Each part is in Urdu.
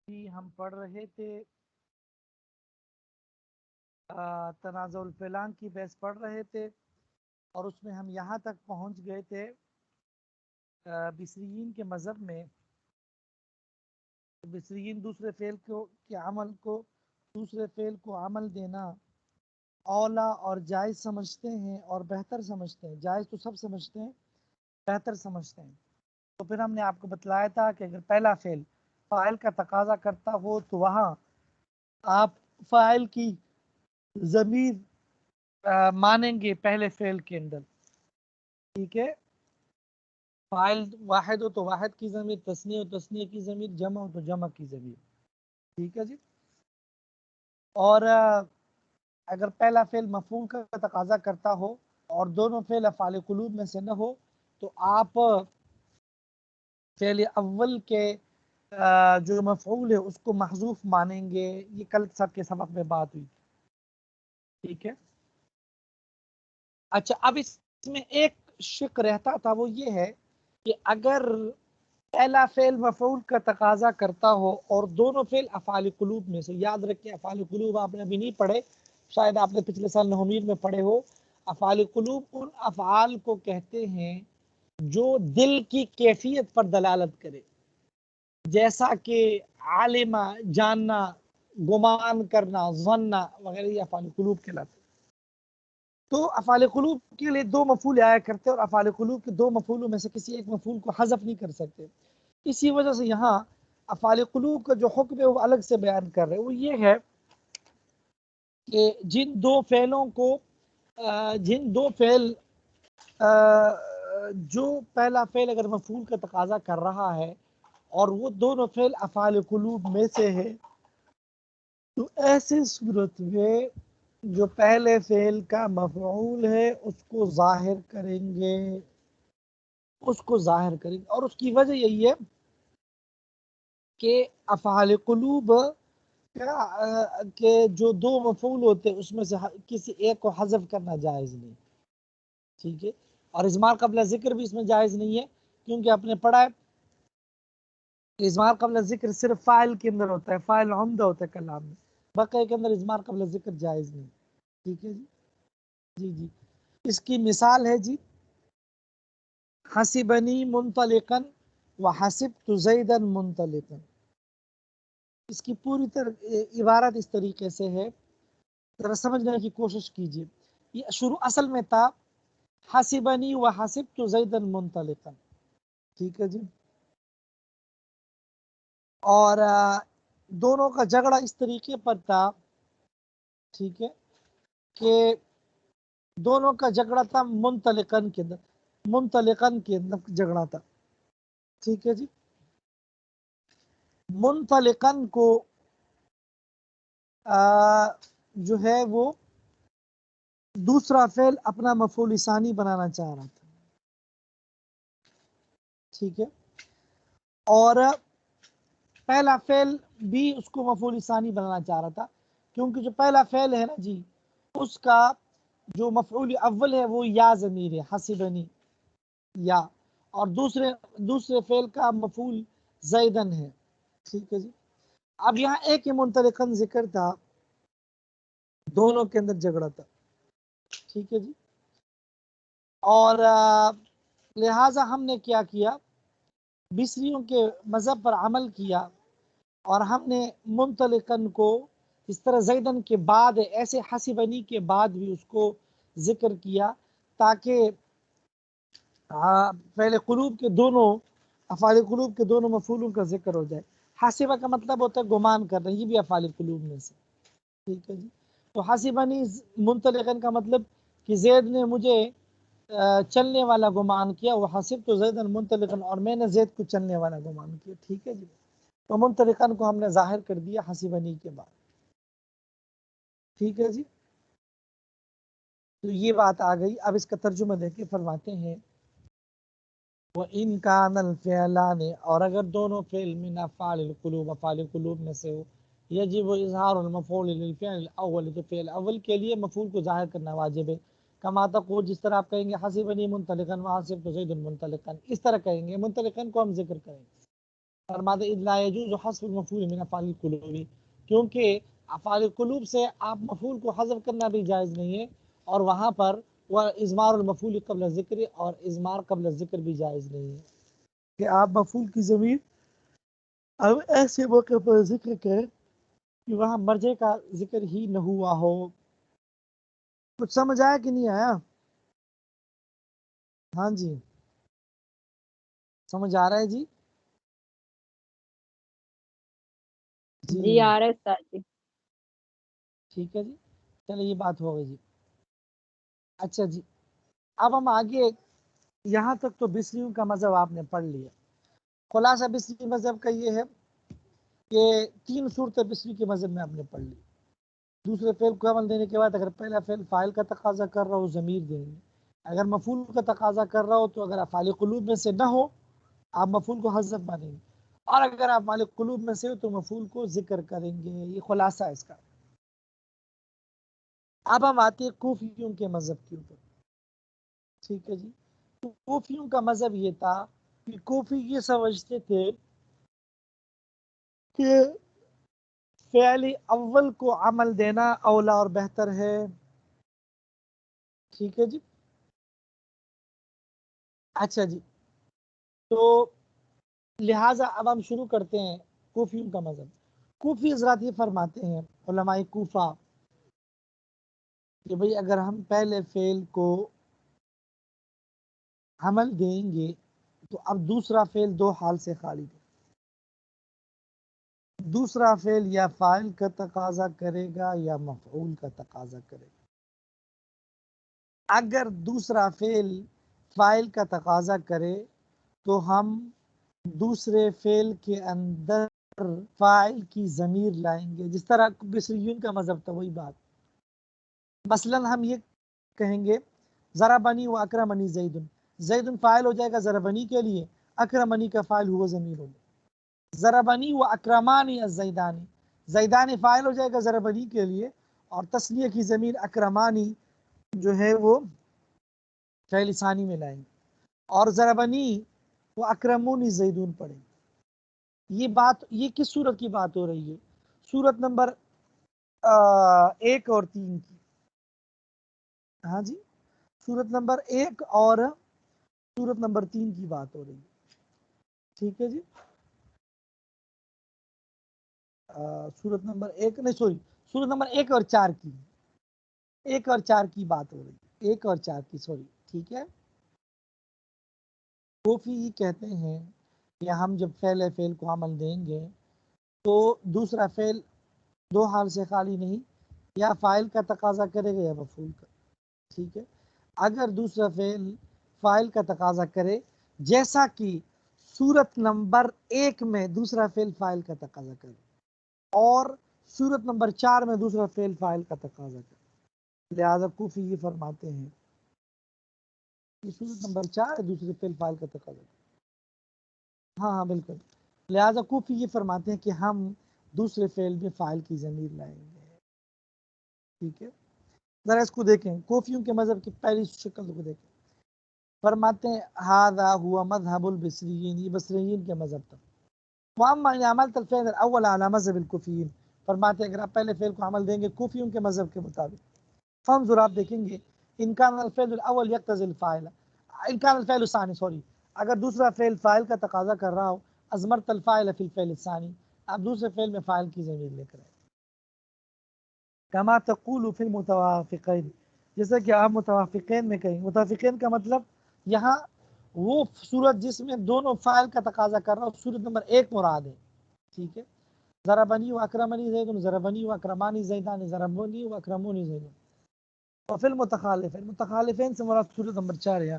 جی ہم پڑھ رہے تھے تنازع الفعلان کی بحث پڑھ رہے تھے اور اس میں ہم یہاں تک پہنچ گئے تھے بصریین کے مذہب میں بصریین دوسرے فعل کے عمل کو دوسرے فعل کو عمل دینا اولا اور جائز سمجھتے ہیں اور بہتر سمجھتے ہیں. جائز تو سب سمجھتے ہیں، بہتر سمجھتے ہیں. تو پھر ہم نے آپ کو بتلایا تھا کہ اگر پہلا فعل فاعل کا تقاضا کرتا ہو تو وہاں آپ فاعل کی ضمیر مانیں گے پہلے فعل کے اندر. ٹھیک ہے، فاعل واحد ہو تو واحد کی ضمیر، تثنیہ ہو تثنیہ کی ضمیر، جمع ہو تو جمع کی ضمیر. ٹھیک ہے جی. اور اگر پہلا فعل مفعول کا تقاضا کرتا ہو اور دونوں فعل افعال قلوب میں سے نہ ہو تو آپ فعل اول کے جو مفعول ہے اس کو محذوف مانیں گے. یہ کل سب کے سبق میں بات ہوئی. ٹھیک ہے. اچھا، اب اس میں ایک شک رہتا تھا، وہ یہ ہے کہ اگر پہلا فعل مفعول کا تقاضا کرتا ہو اور دونوں فعل افعال قلوب میں سے، یاد رکھیں افعال قلوب آپ نے ابھی نہیں پڑھے، شاید آپ نے پچھلے سال نومید میں پڑھے ہو. افعال قلوب ان افعال کو کہتے ہیں جو دل کی کیفیت پر دلالت کرے، جیسا کہ عالمہ جاننا، گمان کرنا، ظننا وغیرہ، یہ افعال قلوب کہلاتے. تو افعال قلوب کے لیے دو مفعول آیا کرتے اور افعال قلوب کے دو مفعولوں میں سے کسی ایک مفعول کو حذف نہیں کر سکتے. اسی وجہ سے یہاں افعال قلوب کا جو حکم ہے وہ الگ سے بیان کر رہے. وہ یہ ہے کہ جن دو فعلوں کو جن دو فعل جو پہلا فعل اگر مفعول کا تقاضا کر رہا ہے اور وہ دونوں فعل افعال قلوب میں سے ہے تو ایسی صورت میں جو پہلے فعل کا مفعول ہے اس کو ظاہر کریں گے، اور اس کی وجہ یہی ہے کہ افعال قلوب کہ جو دو مفعول ہوتے ہیں اس میں سے کسی ایک کو حذف کرنا جائز نہیں. ٹھیک ہے. اور اضمار قبل ذکر بھی اس میں جائز نہیں ہے، کیونکہ آپ نے پڑھا ہے اضمار قبل ذکر صرف فاعل کے اندر ہوتا ہے، فاعل عمدہ ہوتا ہے کلام میں، بقیہ کے اندر اضمار قبل ذکر جائز نہیں. ٹھیک ہے جی. جی جی. اس کی مثال ہے جی حسبنی منطلقا وحسبت زیدا منطلقا. اس کی پوری طرح عبارت اس طریقے سے ہے، ذرا سمجھنے کی کوشش کیجیے. یہ شروع اصل میں تھا حسبنی وحسبت زیدا منطلقا. ٹھیک ہے جی. اور دونوں کا جھگڑا اس طریقے پر تھا، ٹھیک ہے، کہ دونوں کا جھگڑا تھا منطلقاً کے اندر جھگڑا تھا. ٹھیک ہے جی. منطلقاً کو جو ہے وہ دوسرا فعل اپنا مفعول ثانی بنانا چاہ رہا تھا. ٹھیک ہے. اور پہلا فعل بھی اس کو مفعول ثانی بنانا چاہ رہا تھا، کیونکہ جو پہلا فعل ہے نا جی اس کا جو مفعول اول ہے وہ یا ضمیر ہے، حسبنی یا، اور دوسرے فعل کا مفعول زیدن ہے. ٹھیک ہے جی. اب یہاں ایک ہی منطلقاً ذکر تھا، دونوں کے اندر جھگڑا تھا. ٹھیک ہے جی. اور لہذا ہم نے کیا کیا، بصریوں کے مذہب پر عمل کیا اور ہم نے منطلقاً کو اس طرح زیدن کے بعد ایسے حسبنی کے بعد بھی اس کو ذکر کیا تاکہ فعل قلوب کے دونوں افعال قلوب کے دونوں مفعولوں کا ذکر ہو جائے. حاسبہ کا مطلب ہوتا ہے گمان کرنا، یہ بھی افعال قلوب میں سے. ٹھیک ہے جی. تو حاسبنی منطلقاً کا مطلب کہ زید نے مجھے چلنے والا گمان کیا، وہ حاسب تو زیدن منطلقاً، اور میں نے زید کو چلنے والا گمان کیا. ٹھیک ہے جی. تو منطلقاً کو ہم نے ظاہر کر دیا حاسبنی کے بعد. ٹھیک ہے جی. تو یہ بات آ گئی. اب اس کا ترجمہ دیکھ کے فرماتے ہیں وَإِنْ كَانَ الْفِعْلَانِ، اور اگر دونوں فعل من افعال القلوب افعال قلوب میں سے ہو، یجب اظہار المفعول للفعل الاول، تو فعل اول کے لیے مفعول کو ظاہر کرنا واجب ہے. کما تقول، جس طرح آپ کہیں گے حسبنی منطلقا وحسبت زید منطلقا، اس طرح کہیں گے، منطلقا کو ہم ذکر کریں گے. فرماتے اذ لا يجوز حذف المفعول من افعال القلوب، کیونکہ افعال القلوب سے آپ مفعول کو حذف کرنا بھی جائز نہیں ہے، اور وہاں پر وہ اضمار المفعول قبل ذکر، اور اضمار قبل ذکر بھی جائز نہیں ہے کہ آپ مفعول کی ضمیر اب ایسے موقع پر ذکر کریں کہ وہاں مرجع کا ذکر ہی نہ ہوا ہو۔ کچھ سمجھ آیا کہ نہیں آیا؟ ہاں جی سمجھ آ رہا ہے جی؟ جی آ رہا ہے استاد جی۔ ٹھیک ہے جی، چلے یہ بات ہو گئی جی۔ اچھا جی، اب ہم آگے، یہاں تک تو بصریوں کا مذہب آپ نے پڑھ لیا۔ خلاصہ بصری مذہب کا یہ ہے کہ 3 صورتیں بصری کے مذہب میں آپ نے پڑھ لی۔ دوسرے فعل کو عمل دینے کے بعد اگر پہلا فعل فاعل کا تقاضا کر رہا ہو ضمیر دیں گے، اگر مفعول کا تقاضا کر رہا ہو تو اگر افعال قلوب میں سے نہ ہو آپ مفعول کو حذف مانیں گے، اور اگر آپ افعال قلوب میں سے ہو تو مفعول کو ذکر کریں گے۔ یہ خلاصہ ہے اس کا۔ اب ہم آتے ہیں کوفیوں کے مذہب کے اوپر۔ ٹھیک ہے جی، کوفیوں کا مذہب یہ تھا کہ کوفی یہ سمجھتے تھے کہ فعل اول کو عمل دینا اولا اور بہتر ہے۔ ٹھیک ہے جی، اچھا جی، تو لہٰذا اب ہم شروع کرتے ہیں کوفیوں کا مذہب۔ کوفی حضرات یہ فرماتے ہیں علماء کوفہ کہ بھئی اگر ہم پہلے فعل کو عمل دیں گے تو اب دوسرا فعل 2 حال سے خالی ہے۔ دوسرا فعل یا فاعل کا تقاضا کرے گا یا مفعول کا تقاضا کرے گا۔ اگر دوسرا فعل فاعل کا تقاضا کرے تو ہم دوسرے فعل کے اندر فاعل کی ضمیر لائیں گے، جس طرح بصریین کا مذہب تھا وہی بات۔ مثلا ہم یہ کہیں گے ضربنی و اکرمنی زید، زید فاعل ہو جائے گا ضربنی کے لیے، اکرمنی کا فاعل ہوا ضمیر ہوگا۔ ضربنی و اکرمانی الزیدانی، زیدانی فاعل ہو جائے گا ضربنی کے لیے، اور تسنیہ کی ضمیر اکرمانی جو ہے وہ فعل ثانی میں لائیں گے، اور ضربنی و اکرمونی زیدون پڑھیں گے۔ یہ بات، یہ کس صورت کی بات ہو رہی ہے؟ صورت نمبر 1 اور 3 کی۔ ہاں جی، صورت نمبر 1 اور صورت نمبر 3 کی بات ہو رہی ہے۔ ٹھیک ہے جی، صورت نمبر 1 نہیں سوری، صورت نمبر 1 اور 4 کی، 1 اور 4 کی بات ہو رہی ہے، 1 اور 4 کی، سوری۔ ٹھیک ہے، کوفی کہتے ہیں کہ ہم جب فعل کو عمل دیں گے تو دوسرا فعل 2 حال سے خالی نہیں، یا فاعل کا تقاضا کرے گا یا مفعول کا۔ ٹھیک ہے، اگر دوسرا فعل فاعل کا تقاضا کرے، جیسا کہ صورت نمبر 1 میں دوسرا فعل فاعل کا تقاضا کرے، اور صورت نمبر 4 میں دوسرا فعل فاعل کا تقاضا کرے، لہذا کوفی یہ فرماتے ہیں کہ صورت نمبر 4 دوسرے فعل فاعل کا تقاضا کرے۔ ہاں بالکل، لہذا کوفی یہ فرماتے ہیں کہ ہم دوسرے فعل میں فاعل کی ضمیر لائیں گے۔ ٹھیک ہے، ذرا اس کو دیکھیں، کوفیوں کے مذہب کی پہلی شکل کو دیکھیں۔ فرماتے ہیں ھذا ہوا مذہب البصریین، یہ بصریین کے مذہب تھا۔ واما ان عملت الفعل الاول على مذهب الكوفیین، فرماتے ہیں اگر آپ پہلے فعل کو عمل دیں گے کوفیوں کے مذہب کے مطابق، فانظر آپ دیکھیں گے ان كان الفعل الاول يقتضي الفاعل، ان كان الفعل الثاني سوری، اگر دوسرا فعل فاعل کا تقاضا کر رہا ہو، ازمرت الفاعل فی الفعل الثانی، آپ دوسرے فعل میں فاعل کی ضمیر لے کر آئے، کما تقول فی المتوافقین، جیسا کہ آپ متوافقین میں کہیں، متوافقین کا مطلب یہاں وہ صورت جس میں دونوں فاعل کا تقاضا کر رہا ہو، صورت نمبر 1 مراد ہے۔ ٹھیک ہے، ضربنی و اکرمنی زید، ضربنی و اکرمانی زیدان، ضربنی و اکرمونی زید، اور فی المتخالفین، متخالفین سے مراد صورت نمبر 4 ہے،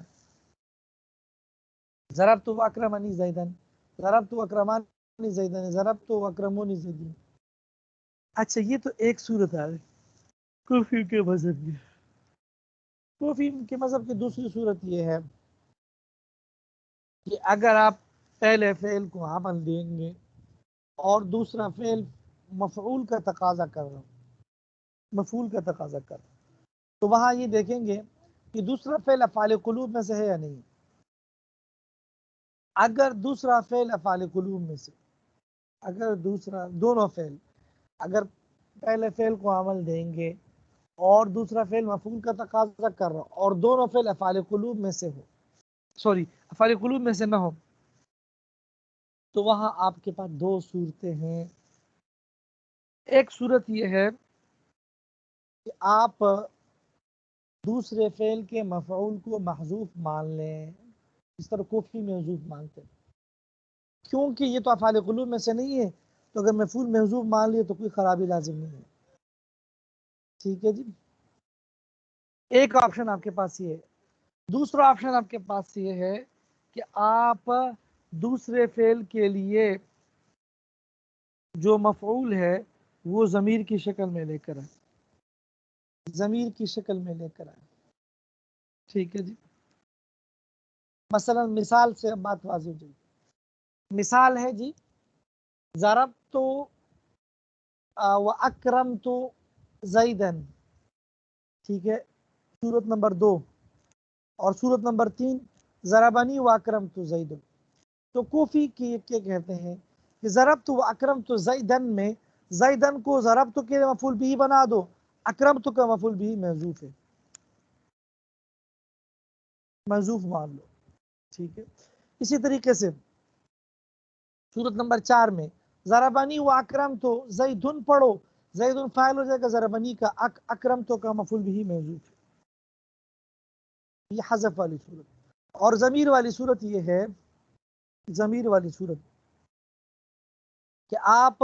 ضربت و اکرمنی زیدان، ضربت و اکرمانی زیدان، ضربت و اکرمونی زیدان۔ اچھا یہ تو ایک صورت ہے کوفی کے مذہب میں۔ کوفی کے مذہب کی دوسری صورت یہ ہے کہ اگر آپ پہلے فعل کو عمل دیں گے اور دوسرا فعل مفعول کا تقاضا کر رہا ہو، مفعول کا تقاضا کر رہا ہو، تو وہاں یہ دیکھیں گے کہ دوسرا فعل افعال قلوب میں سے ہے یا نہیں۔ اگر دوسرا فعل افعال قلوب میں سے، اگر دوسرا دونوں فعل، اگر پہلے فعل کو عمل دیں گے اور دوسرا فعل مفعول کا تقاضا کر رہا اور دونوں فعل افعال قلوب میں سے ہو، سوری افعال قلوب میں سے نہ ہو، تو وہاں آپ کے پاس دو صورتیں ہیں. ایک صورت یہ ہے کہ آپ دوسرے فعل کے مفعول کو محذوف مان لیں، اس طرح کوفی محذوف مانتے ہیں، کیونکہ یہ تو افعال قلوب میں سے نہیں ہے، تو اگر مفعول محذوف مان لیے تو کوئی خرابی لازم نہیں ہے. ٹھیک ہے جی، ایک آپشن آپ کے پاس یہ ہے. دوسرا آپشن آپ کے پاس یہ ہے کہ آپ دوسرے فعل کے لیے جو مفعول ہے وہ ضمیر کی شکل میں لے کر آئے، ضمیر کی شکل میں لے کر آئے. ٹھیک ہے جی، مثلا مثال سے اب بات واضح ہو جائے. مثال ہے جی، ضربت واکرمت زیدن، ٹھیک ہے، صورت نمبر 2. اور صورت نمبر 3 ضربنی واکرمت زیدن. تو کوفی کیا کہتے ہیں کہ ضربت واکرمت زیدن میں زیدن کو ضربت کے مفعول بھی بنا دو، اکرمت کا مفعول بھی محذوف ہے، محذوف مان لو. ٹھیک ہے، اسی طریقے سے صورت نمبر 4 میں ضربنی واکرمت زیدن پڑھو، زیدن فاعل ہو جائے گا ضربنی کا، اکرمت کا مفعول بھی محذوف ہے. یہ حذف والی صورت. اور ضمیر والی صورت یہ ہے، ضمیر والی صورت کہ آپ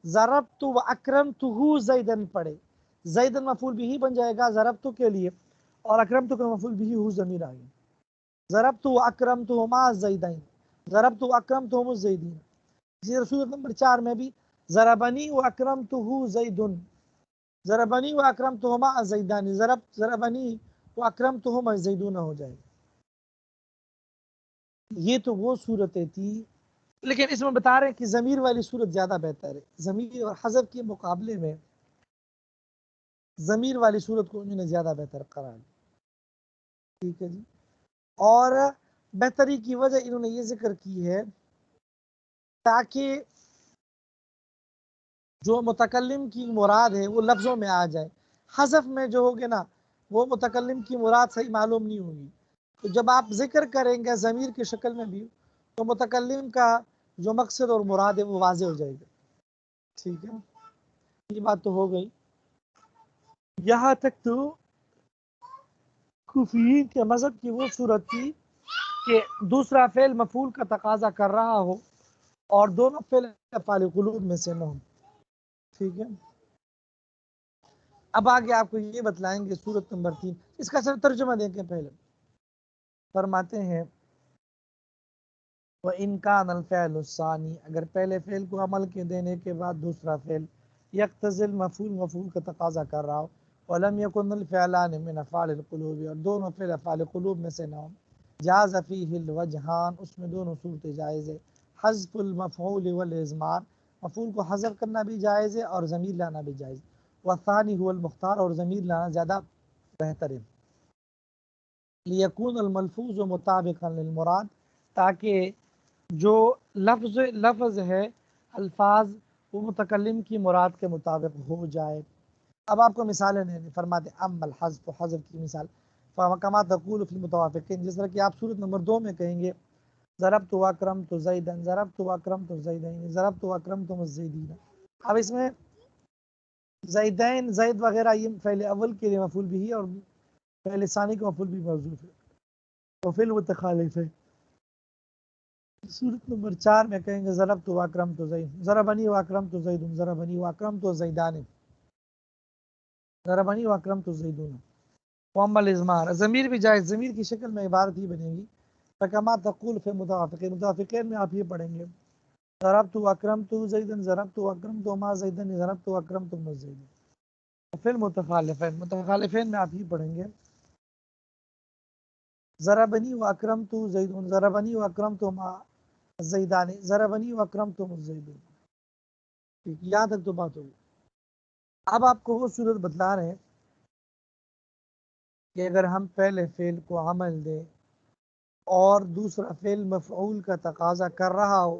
ضربت و اکرمتہ زیدن پڑھے، زیدن مفعول بھی بن جائے گا ضربت کے لیے اور اکرمت کا مفعول بھی ہو ضمیر آ گئی. ضربت و اکرمتہما زیدین، ضربت و اکرمتہم الزیدین. اسی طرح صورت نمبر 4 میں بھی ضربنی و اکرمتہ زیدن، ضربنی و اکرمتہما زیدان، ضربنی و اکرمتہم الزیدون ہو جائے گا. یہ تو وہ صورتیں تھی، لیکن اس میں بتا رہے ہیں کہ ضمیر والی صورت زیادہ بہتر ہے. ضمیر اور حذف کے مقابلے میں ضمیر والی صورت کو انہوں نے زیادہ بہتر قرار دیا. ٹھیک ہے جی، اور بہتری کی وجہ انہوں نے یہ ذکر کی ہے تاکہ جو متکلم کی مراد ہے وہ لفظوں میں آ جائے. حذف میں جو ہوگے نا وہ متکلم کی مراد صحیح معلوم نہیں ہوگی. تو جب آپ ذکر کریں گے ضمیر کی شکل میں بھی تو متکلم کا جو مقصد اور مراد ہے وہ واضح ہو جائے گا. ٹھیک ہے، یہ بات تو ہو گئی. یہاں تک تو کوفیین کے مذہب کی وہ صورت تھی کہ دوسرا فعل مفعول کا تقاضا کر رہا ہو اور دونوں فعل افعال قلوب میں سے نہ ہو. ٹھیک ہے، اب آگے آپ کو یہ بتلائیں گے صورت نمبر 3. اس کا صرف ترجمہ دیکھیں. پہلے فرماتے ہیں وَإِنْ كَانَ الْفِعْلُ الثَّانِي، اگر پہلے فعل کو عمل کے دینے کے بعد دوسرا فعل یقتضی المفعول، مفعول کا تقاضا کر رہا ہو، وَلَمْ يَكُنْ الْفِعْلَانِ مِنْ أَفْعَالِ الْقُلُوبِ، اور دونوں فعل افعال قلوب میں سے نہ ہوں، جاز فیہ الوجہان، اس میں دونوں صورتیں جائز ہے. حذف المفعول والاضمار، مفعول کو حذف کرنا بھی جائز ہے اور ضمیر لانا بھی جائز. والثانی هو المختار، اور ضمیر لانا زیادہ بہتر ہے. لیکون الملفوظ مطابقا للمراد، تاکہ جو لفظ ہے، الفاظ، وہ متکلم کی مراد کے مطابق ہو جائے. اب آپ کو مثالیں دیں. فرماتے اما الحذف، حذف کی مثال کما تقول فی المتوافقین، جس طرح کہ آپ صورت نمبر 2 میں کہیں گے ضربت واکرمت زیدن، ضربت واکرمت زیدین، ضربت واکرمت الزیدین. اب اس میں زیدین، زید وغیرہ یہ فعل اول کے لیے مفعول بھی ہے اور فعل ثانی کا مفعول بھی محذوف ہے. تو فعل متخالف ہے. صورت نمبر 4 میں کہیں گے ضربت واکرمت زید، ضربنی واکرمت زید، ضربنی واکرمت زیدان، ضربنی واکرمت الزیدون. واما الاضمار، ضمیر بھی جائز، ضمیر کی شکل میں عبارت ہی بنے گی. فکما تقول فی متوافقین، متوافقین میں آپ یہ پڑھیں گے ضربت واکرمت زیدن، ضربت واکرمت ما زیدن، ضربت واکرمت زیدن. فی المتخالفین، متخالفین میں آپ یہ پڑھیں گے ضربنی واکرمت زیدن، ضربنی واکرمت ما زیدان، ضربنی واکرمت زیدون. یہاں تک تو بات ہوگی. اب آپ کو وہ صورت بتلا رہے ہیں کہ اگر ہم پہلے فعل کو عمل دیں اور دوسرا فعل مفعول کا تقاضا کر رہا ہو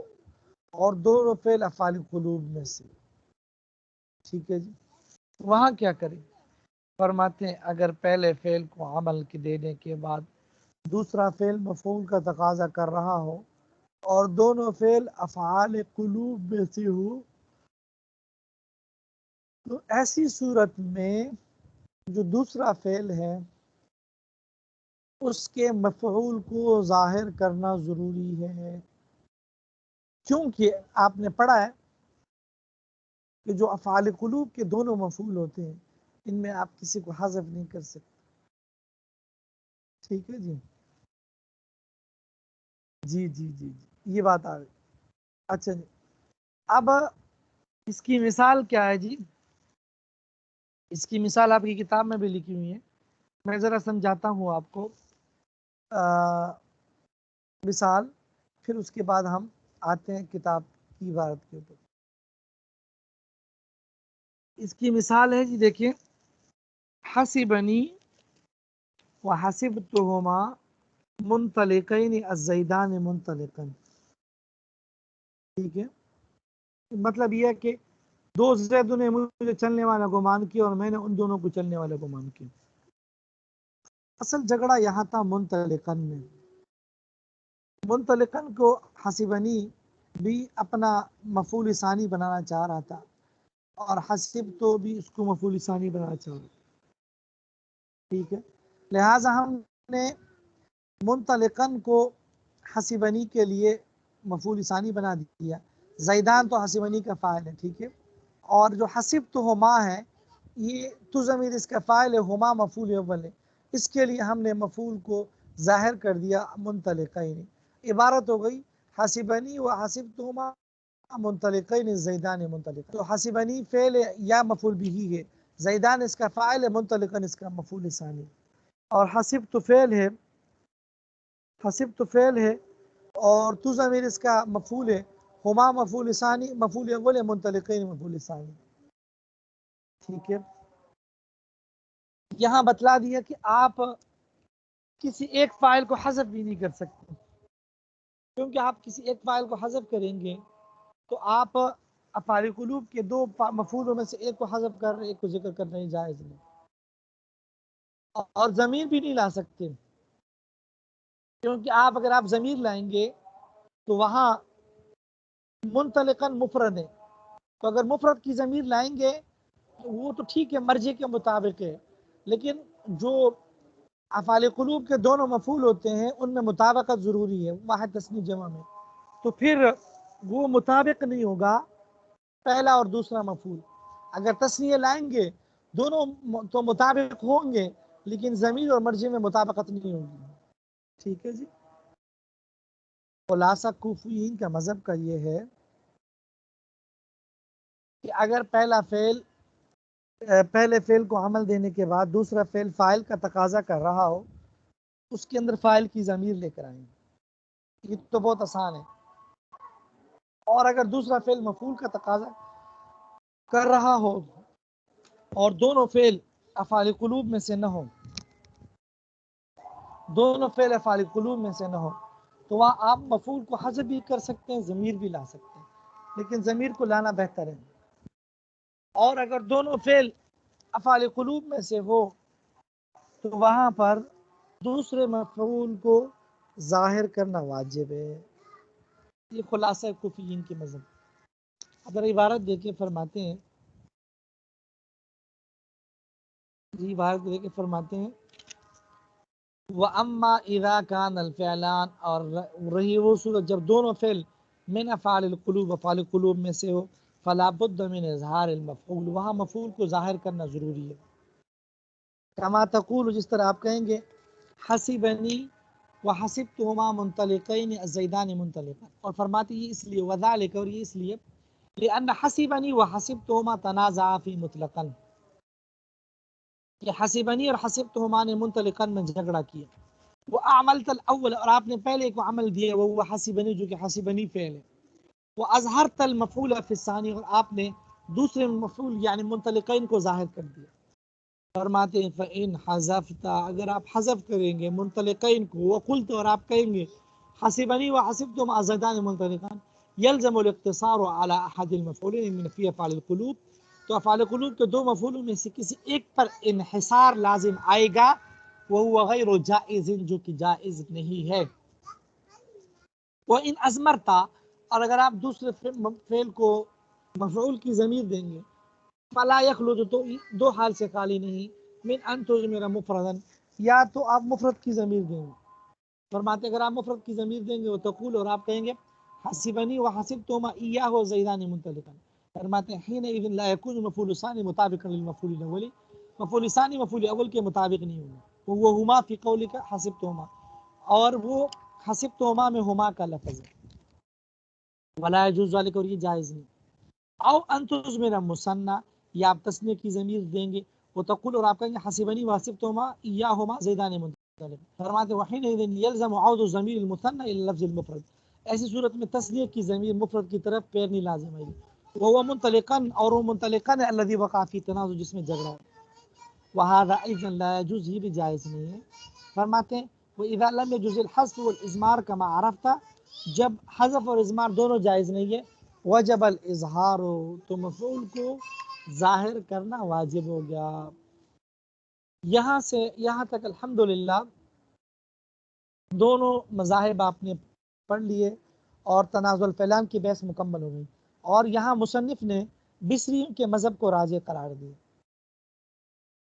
اور دونوں فعل افعال قلوب میں سے، ٹھیک ہے جی، وہاں کیا کریں؟ فرماتے ہیں اگر پہلے فعل کو عمل کے دینے کے بعد دوسرا فعل مفعول کا تقاضا کر رہا ہو اور دونوں فعل افعال قلوب میں سے ہو، تو ایسی صورت میں جو دوسرا فعل ہے اس کے مفعول کو ظاہر کرنا ضروری ہے، کیونکہ آپ نے پڑھا ہے کہ جو افعال قلوب کے دونوں مفعول ہوتے ہیں ان میں آپ کسی کو حذف نہیں کر سکتے، ٹھیک ہے جی، جی جی جی جی یہ بات آ گئی۔ اچھا جی، اب اس کی مثال کیا ہے جی؟ اس کی مثال آپ کی کتاب میں بھی لکھی ہوئی ہے، میں ذرا سمجھاتا ہوں آپ کو مثال، پھر اس کے بعد ہم آتے ہیں کتاب کی عبارت کے اوپر۔ اس کی مثال ہے جی، دیکھیں، حسبنی وحسبتہما منطلقین الزیدان منطلقا، ٹھیک ہے، مطلب یہ ہے کہ دو زیدوں نے مجھے چلنے والا گمان کیا اور میں نے ان دونوں کو چلنے والا گمان کیا۔ اصل جھگڑا یہاں تھا منطلقن میں، منطلقن کو حسبنی بھی اپنا مفعول ثانی بنانا چاہ رہا تھا اور حسب تو بھی اس کو مفعول ثانی بنانا چاہ رہا تھا، ٹھیک ہے، لہٰذا ہم نے منطلقن کو حسبنی کے لیے مفعول ثانی بنا دیا، زیدان تو حسبنی کا فاعل ہے، ٹھیک ہے، اور جو حسب تو ہما ہے یہ تو ضمیر اس کا فاعل ہے، ہما مفعول اول ہے، اس کے لیے ہم نے مفعول کو ظاہر کر دیا منطلقین، عبارت ہو گئی حسبنی و حسبتہما منطلقین زیدان منطلق، تو حسبنی فعل یا مفعول بھی ہے، زیدان اس کا فاعل ہے، منطلقن اس کا مفعول ثانی، اور حسب تو فعل ہے، حسب تو فعل ہے اور تو ضمیر اس کا مفعول ہے، ہما مفعول ثانی، مفعول اول ہے، منطلقین مفعول ثانی، ٹھیک ہے۔ یہاں بتلا دیا کہ آپ کسی ایک فاعل کو حذف بھی نہیں کر سکتے، کیونکہ آپ کسی ایک فاعل کو حذف کریں گے تو آپ افعال قلوب کے دو مفعولوں میں سے ایک کو حذف کر رہے ایک کو ذکر کر رہے، جائز نہیں، اور ضمیر بھی نہیں لا سکتے، کیونکہ اگر آپ ضمیر لائیں گے تو وہاں منطلقاً مفرد ہے، تو اگر مفرد کی ضمیر لائیں گے وہ تو ٹھیک ہے مرجع کے مطابق ہے، لیکن جو افعال قلوب کے دونوں مفعول ہوتے ہیں ان میں مطابقت ضروری ہے واحد تثنیہ جمع میں، تو پھر وہ مطابق نہیں ہوگا پہلا اور دوسرا مفعول، اگر تثنیہ لائیں گے دونوں تو مطابق ہوں گے لیکن ضمیر اور مرجع میں مطابقت نہیں ہوگی، ٹھیک ہے جی۔ خلاصہ کوفیین کا مذہب کا یہ ہے کہ اگر پہلے فعل کو عمل دینے کے بعد دوسرا فعل فاعل کا تقاضا کر رہا ہو اس کے اندر فاعل کی ضمیر لے کر آئیں گے، یہ تو بہت آسان ہے، اور اگر دوسرا فعل مفعول کا تقاضا کر رہا ہو اور دونوں فعل افعال قلوب میں سے نہ ہو، دونوں فعل افعال قلوب میں سے نہ ہو تو وہاں آپ مفعول کو حذف بھی کر سکتے ہیں، ضمیر بھی لا سکتے ہیں، لیکن ضمیر کو لانا بہتر ہے، اور اگر دونوں فعل افعال قلوب میں سے ہو تو وہاں پر دوسرے مفعول کو ظاہر کرنا واجب ہے، یہ خلاصہ کوفیین کے مذہب۔ اگر عبارت دیکھیں فرماتے ہیں جی، عبارت دیکھیں فرماتے ہیں وَأَمَّا إِذَا كَانَ الْفِعْلَانِ، اور رہی وہ صورت جب دونوں فعل من افعال القلوب افعال قلوب میں سے ہو فلا بد من اظہار المفعول، وہاں مفعول کو ظاہر کرنا ضروری ہے، کما تقول، جس طرح آپ کہیں گے حسبنی وحسبتہما منطلقین الزیدان منطلقا، اور فرماتے یہ اس لیے وذالک، اور یہ اس لیے لأن حسبنی وحسبتہما تنازعا فی مطلقا، کہ حسبنی اور حسبتہما نے منطلقا میں جھگڑا کیا، وہ اعملت الاول، اور آپ نے پہلے کو عمل دیا وہ حسبنی جو کہ حسبنی فعل ہے، وہ اظہرت المفعول فی الثانی، اور آپ نے دوسرے مفعول یعنی منطلقین کو ظاہر کر دیا، فرماتے ہیں فَإِنْ حَذَفْتَ، اگر آپ حذف کریں گے منطلقین کو، وقلت اور آپ کہیں گے حسبنی وحسبتم ازیدان منطلقان، یلزم الاقتصار على احد المفعولین من فی افعال القلوب، تو افعال قلوب کے دو مفعولوں میں سے کسی ایک پر انحصار لازم آئے گا، وہو غیر جائز، جو کہ جائز نہیں ہے۔ وَإِنْ أَزْمَرْتَ، اور اگر آپ دوسرے فعل کو مفعول کی ضمیر دیں گے، فلا يخلد، تو دو حال سے خالی نہیں، من ان تضمر مفردا، یا تو آپ مفرد کی ضمیر دیں گے، فرماتے اگر آپ مفرد کی ضمیر دیں گے وہ تقول، اور آپ کہیں گے حسبنی وحسبتما ایاہ زیدان منطلقا، فرماتے ہیں حینئذ لا یکون مفعول ثانی مطابقا للمفعول الاول، مفعول ثانی مفعول اول کے مطابق نہیں ہوگا، وہما فی قولک حسبتما، اور وہ حسبتما میں ہما کا لفظ ہے، ولا يجوز ذلك، اور یہ جائز نہیں، او ان تضمر مثنى، یا آپ تثنیہ کی ضمیر دیں گے، وہ تقول، اور آپ کہیں گے حسبنی وحسبتما ایاہما زیدان منطلقا، فرماتے وحینئذ یلزم عود ضمیر المثنى الى لفظ المفرد، ایسی صورت میں تثنیہ کی ضمیر مفرد کی طرف پھیرنی لازم ہے، وہ منطلقا، اور وہ منطلقا ہے الذي وقع فی تنازع، جس میں جھگڑا ہے، وهذا ايضا لا يجوز، یہ بھی جائز نہیں ہے، فرماتے ہیں واذا لم يجوز الحذف والاضمار كما عرفت، جب حذف اور اضمار دونوں جائز نہیں ہے، وجب الاظہار، تو مفعول کو ظاہر کرنا واجب ہو گیا۔ یہاں سے یہاں تک الحمدللہ دونوں مذاہب آپ نے پڑھ لیے، اور تنازع الفعلان کی بحث مکمل ہو گئی، اور یہاں مصنف نے بصریوں کے مذہب کو راجح قرار دیا،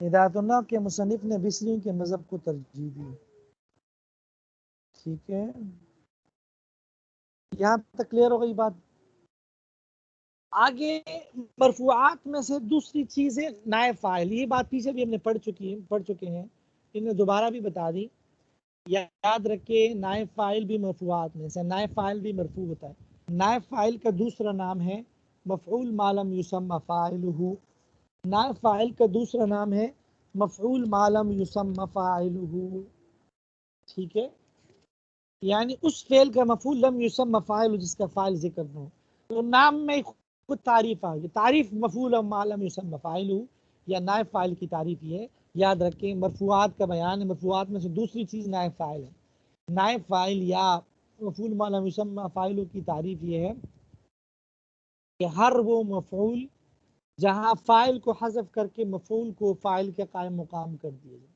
ہدایت اللہ کے مصنف نے بصریوں کے مذہب کو ترجیح دی، ٹھیک ہے، یہاں تک کلیئر ہو گئی بات۔ آگے مرفوعات میں سے دوسری چیز ہے نائب فاعل، یہ بات پیچھے بھی ہم نے پڑھ چکے ہیں، ان نے دوبارہ بھی بتا دی، یاد رکھے نائب فاعل بھی مرفوعات میں سے، نائب فاعل بھی مرفوع ہوتا ہے، نائب فاعل کا دوسرا نام ہے مفعول ما لم یسمى فاعلہ، نائب فاعل کا دوسرا نام ہے مفعول ما لم یسمى فاعلہ، ٹھیک ہے، یعنی اس فعل کا مفعول لم یسمى فاعل، جس کا فاعل ذکر نہ ہو، تو نام میں خود تعریف آ گئی، تعریف مفعول ما لم یسمى فاعلہ یا نائب فاعل کی تعریف یہ ہے، یاد رکھیں مرفوعات کا بیان ہے، مرفوعات میں سے دوسری چیز نائب فاعل ہے، نائب فاعل یا مفعول ما لم یسمى فاعل کی تعریف یہ ہے کہ ہر وہ مفعول جہاں فاعل کو حذف کر کے مفعول کو فاعل کے قائم مقام کر دیا جائے،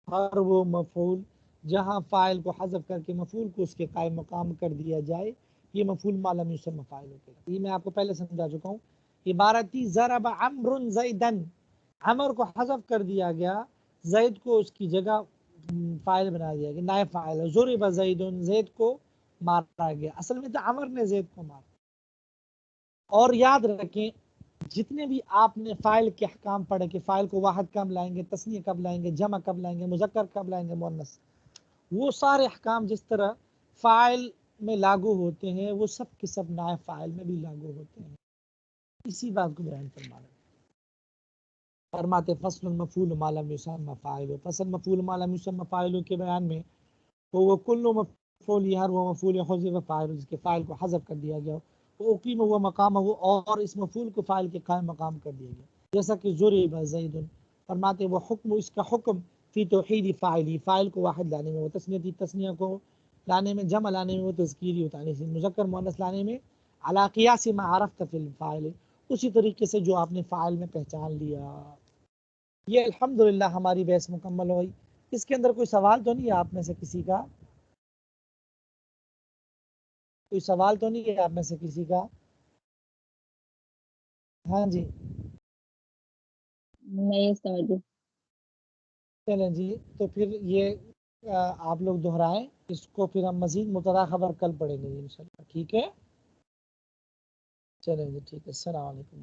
ہر وہ مفعول جہاں فاعل کو حذف کر کے مفعول کو اس کے قائم مقام کر دیا جائے، یہ مفعول ما لم یسمى فاعل ہوتا ہے، یہ میں آپ کو پہلے سمجھا چکا ہوں، عبارتی ضرب عمرو زیدن، عمر کو حذف کر دیا گیا، زید کو اس کی جگہ فاعل بنا دیا گیا، نائب فاعل، ضرب زید، زید کو مارا گیا، اصل میں تو عمر نے زید کو مارا۔ اور یاد رکھیں جتنے بھی آپ نے فاعل کے احکام پڑھے کہ فاعل کو واحد کب لائیں گے، تثنیہ کب لائیں گے، جمع کب لائیں گے، مذکر کب لائیں گے، مؤنث، وہ سارے احکام جس طرح فاعل میں لاگو ہوتے ہیں وہ سب کے سب نائب فاعل میں بھی لاگو ہوتے ہیں، اسی بات کو بیان فرماتے فصل المفعول ما لم یسمى فاعل، فصل مفعول ما لم یسمى فاعل کے بیان میں وہ کل مفعول، ہر وہ مفعول حذف فاعل، جس کے فاعل کو حذف کر دیا گیا، وہ اقیم ہوا مقام ہو، اور اس مفعول کو فاعل کے قائم مقام کر دیا گیا، جیسا کہ ضرب زید، فرماتے وہ حکم، اس کا حکم فی توحید فاعلی، فاعل کو واحد لانے میں، وہ تثنیتی تثنیہ کو لانے میں، جمع لانے میں، وہ تذکیری ہوتا ہے، مذکر مؤنث لانے میں، علی قیاس ما عرفت فی الفاعل، اسی طریقے سے جو آپ نے فاعل میں پہچان لیا۔ یہ الحمدللہ ہماری بحث مکمل ہوئی، اس کے اندر کوئی سوال تو نہیں ہے آپ میں سے کسی کا؟ کوئی سوال تو نہیں ہے آپ میں سے کسی کا؟ ہاں جی نہیں سمجھی۔ چلیں جی، تو پھر یہ آپ لوگ دہرائیں، اس کو پھر ہم مزید مبتدا خبر کل پڑھیں گے انشاءاللہ، ٹھیک ہے، چلیں جی ٹھیک ہے، السلام علیکم۔